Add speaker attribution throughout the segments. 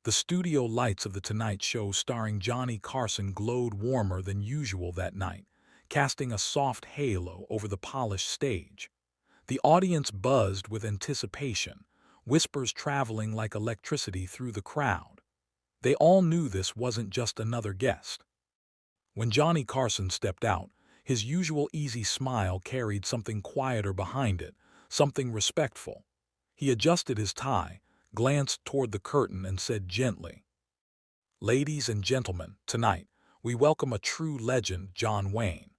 Speaker 1: The studio lights of The Tonight Show starring Johnny Carson glowed warmer than usual that night, casting a soft halo over the polished stage. The audience buzzed with anticipation, whispers traveling like electricity through the crowd. They all knew this wasn't just another guest. When Johnny Carson stepped out, his usual easy smile carried something quieter behind it, something respectful. He adjusted his tie, glanced toward the curtain, and said gently, "Ladies and gentlemen, tonight, we welcome a true legend, John Wayne."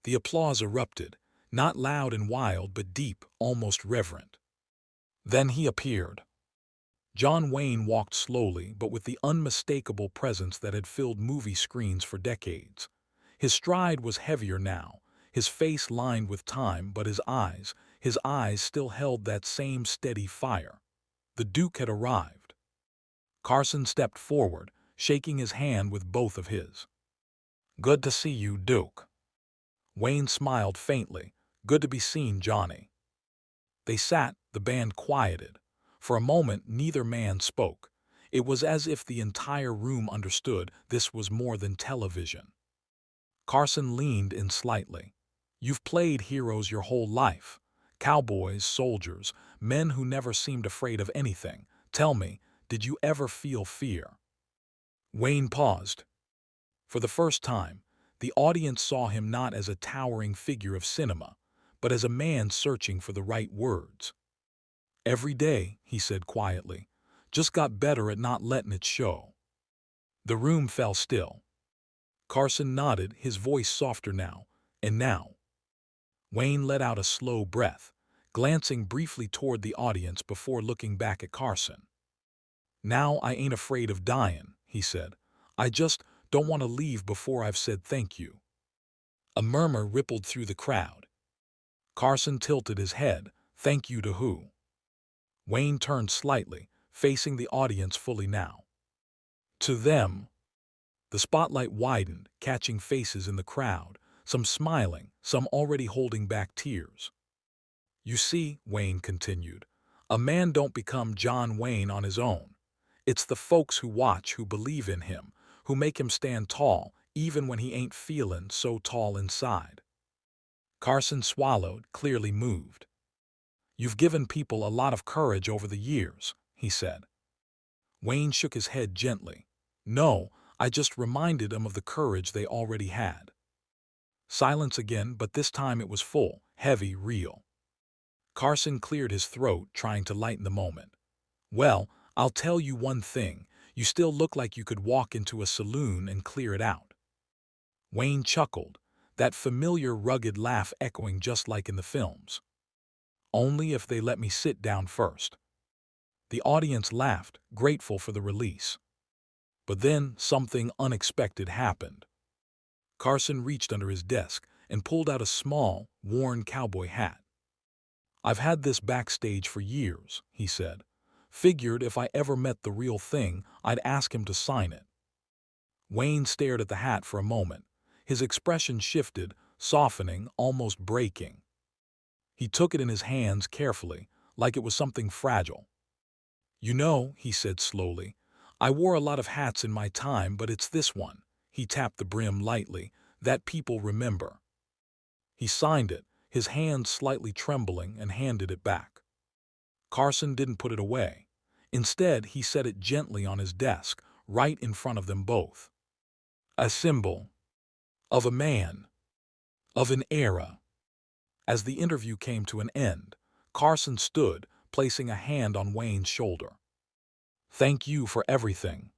Speaker 1: The applause erupted, not loud and wild, but deep, almost reverent. Then he appeared. John Wayne walked slowly, but with the unmistakable presence that had filled movie screens for decades. His stride was heavier now, his face lined with time, but his eyes still held that same steady fire. The Duke had arrived. Carson stepped forward, shaking his hand with both of his. "Good to see you, Duke." Wayne smiled faintly. "Good to be seen, Johnny." They sat, the band quieted. For a moment, neither man spoke. It was as if the entire room understood this was more than television. Carson leaned in slightly. "You've played heroes your whole life. Cowboys, soldiers, men who never seemed afraid of anything. Tell me, did you ever feel fear?" Wayne paused. For the first time, the audience saw him not as a towering figure of cinema, but as a man searching for the right words. "Every day," he said quietly, "just got better at not letting it show." The room fell still. Carson nodded, his voice softer now. "And now?" Wayne let out a slow breath, glancing briefly toward the audience before looking back at Carson. "Now I ain't afraid of dying," he said. "I just don't want to leave before I've said thank you." A murmur rippled through the crowd. Carson tilted his head. "Thank you to who?" Wayne turned slightly, facing the audience fully now. "To them." The spotlight widened, catching faces in the crowd, some smiling, some already holding back tears. "You see," Wayne continued, "a man don't become John Wayne on his own. It's the folks who watch, who believe in him, who make him stand tall, even when he ain't feeling so tall inside." Carson swallowed, clearly moved. "You've given people a lot of courage over the years," he said. Wayne shook his head gently. "No, I just reminded them of the courage they already had." Silence again, but this time it was full, heavy, real. Carson cleared his throat, trying to lighten the moment. "Well, I'll tell you one thing. You still look like you could walk into a saloon and clear it out." Wayne chuckled, that familiar rugged laugh echoing just like in the films. "Only if they let me sit down first." The audience laughed, grateful for the release. But then something unexpected happened. Carson reached under his desk and pulled out a small, worn cowboy hat. "I've had this backstage for years," he said. "Figured if I ever met the real thing, I'd ask him to sign it." Wayne stared at the hat for a moment. His expression shifted, softening, almost breaking. He took it in his hands carefully, like it was something fragile. "You know," he said slowly, "I wore a lot of hats in my time, but it's this one," he tapped the brim lightly, "that people remember." He signed it, his hand slightly trembling, and handed it back. Carson didn't put it away. Instead, he set it gently on his desk, right in front of them both. A symbol. Of a man. Of an era. As the interview came to an end, Carson stood, placing a hand on Wayne's shoulder. "Thank you for everything."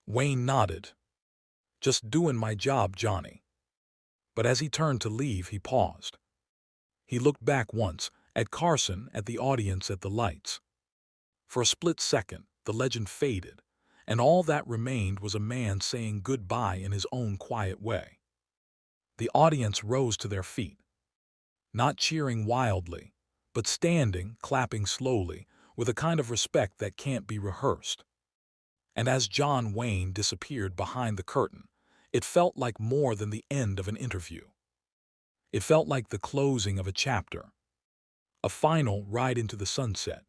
Speaker 1: Wayne nodded. "Just doing my job, Johnny." But as he turned to leave, he paused. He looked back once, at Carson, at the audience, at the lights. For a split second, the legend faded, and all that remained was a man saying goodbye in his own quiet way. The audience rose to their feet, not cheering wildly, but standing, clapping slowly, with a kind of respect that can't be rehearsed. And as John Wayne disappeared behind the curtain, it felt like more than the end of an interview. It felt like the closing of a chapter, a final ride into the sunset.